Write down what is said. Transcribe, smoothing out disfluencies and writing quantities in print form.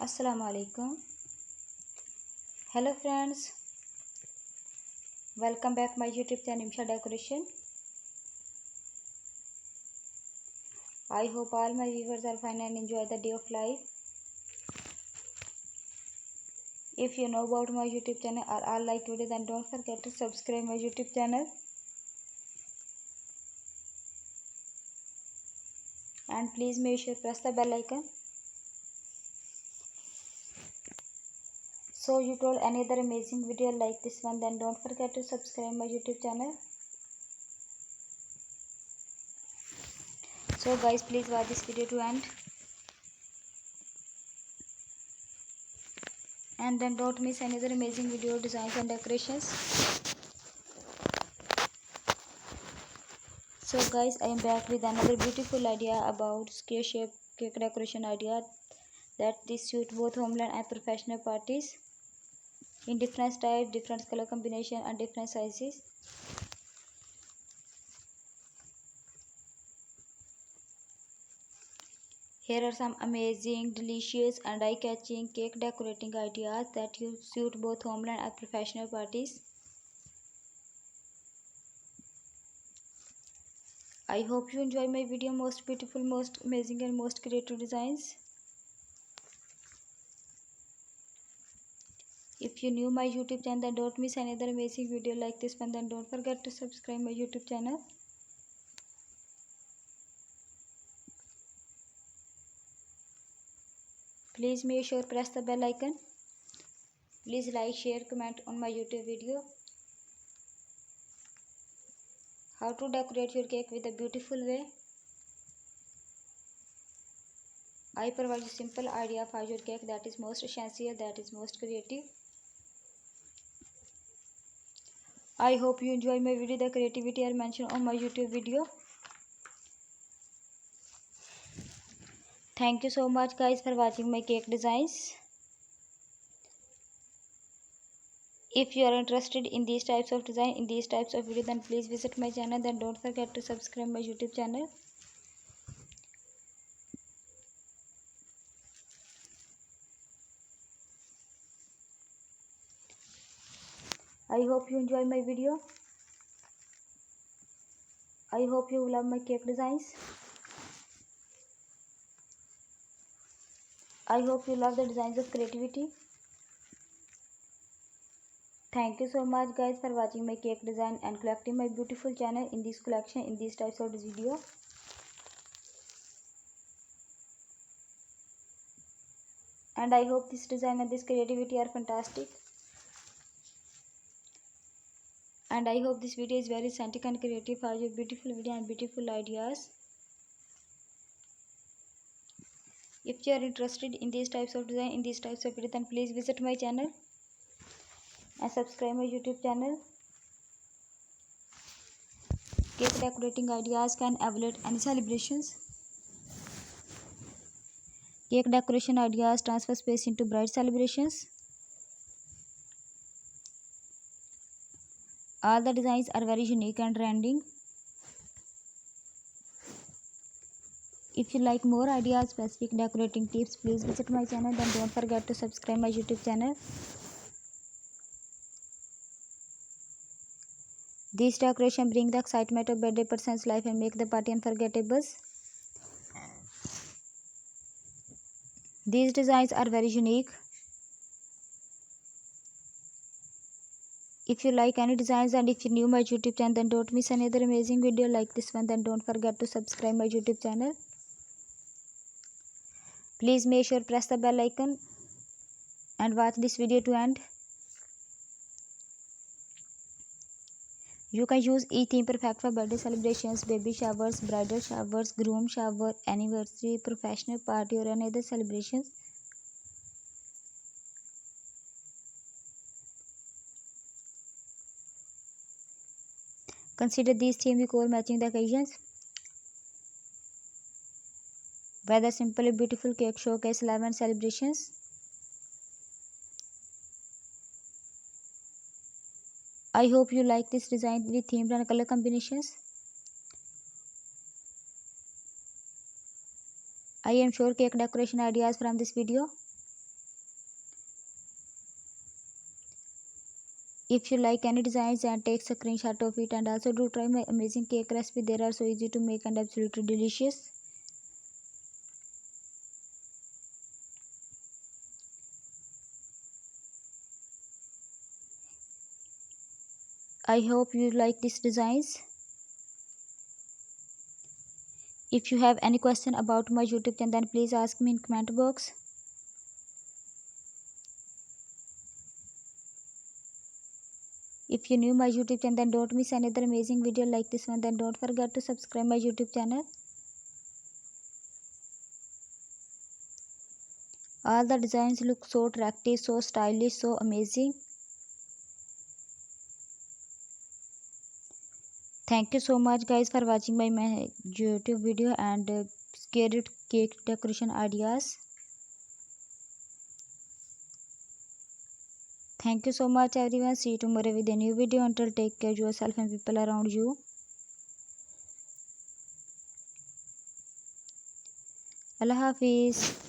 Assalamu alaikum. Hello friends, welcome back my YouTube channel Rimsha Decoration. I hope all my viewers are fine and enjoy the day of life. If you know about my YouTube channel or all like video, then don't forget to subscribe my YouTube channel. And please make sure press the bell icon. So you told another amazing video like this one, then don't forget to subscribe my YouTube channel. So guys, please watch this video to end. And then don't miss another amazing video designs and decorations. So guys, I am back with another beautiful idea about square shape cake decoration idea that this suit both homeland and professional parties in different types, different color combination and different sizes. Here are some amazing, delicious and eye-catching cake decorating ideas that you suit both homeland and professional parties. I hope you enjoy my video. Most beautiful, most amazing and most creative designs. If you new my YouTube channel, then don't miss another amazing video like this one. Then don't forget to subscribe my YouTube channel. Please make sure press the bell icon. Please like, share, comment on my YouTube video. How to decorate your cake with a beautiful way. I provide a simple idea for your cake that is most essential, that is most creative. I hope you enjoy my video. The creativity I mentioned on my YouTube video. Thank you so much guys for watching my cake designs. If you are interested in these types of design, in these types of video, then please visit my channel. Then don't forget to subscribe my YouTube channel. I hope you enjoy my video. I hope you love my cake designs. I hope you love the designs of creativity. Thank you so much guys for watching my cake design and collecting my beautiful channel in this collection, in these types of video. And I hope this design and this creativity are fantastic. And I hope this video is very scientific and creative for your beautiful video and beautiful ideas. If you are interested in these types of design, in these types of video, then please visit my channel and subscribe my YouTube channel. Cake decorating ideas can evaluate any celebrations. Cake decoration ideas transfer space into bright celebrations. All the designs are very unique and trending. If you like more ideas, specific decorating tips, please visit my channel. Then don't forget to subscribe my YouTube channel. This decoration bring the excitement of birthday person's life and make the party unforgettable. These designs are very unique. If you like any designs and if you new my YouTube channel, then don't miss another amazing video like this one. Then don't forget to subscribe my YouTube channel. Please make sure press the bell icon and watch this video to end. You can use each theme perfect for birthday celebrations, baby showers, bridal showers, groom shower, anniversary, professional party or any other celebrations. Consider these themes decor matching the occasions. Whether simple or beautiful cake showcase love and celebrations. I hope you like this design with themed and color combinations. I am sure cake decoration ideas from this video If you like any designs, and take a screenshot of it, and also do try my amazing cake recipe. They are so easy to make and absolutely delicious. I hope you like these designs. If you have any question about my YouTube channel, then please ask me in comment box. If you new my YouTube channel, then don't miss another amazing video like this one. Then don't forget to subscribe my YouTube channel. All the designs look so attractive, so stylish, so amazing. Thank you so much guys for watching my YouTube video and scared cake decoration ideas. Thank you so much everyone. See you tomorrow with a new video. Until take care of yourself and people around you. Allah Hafiz.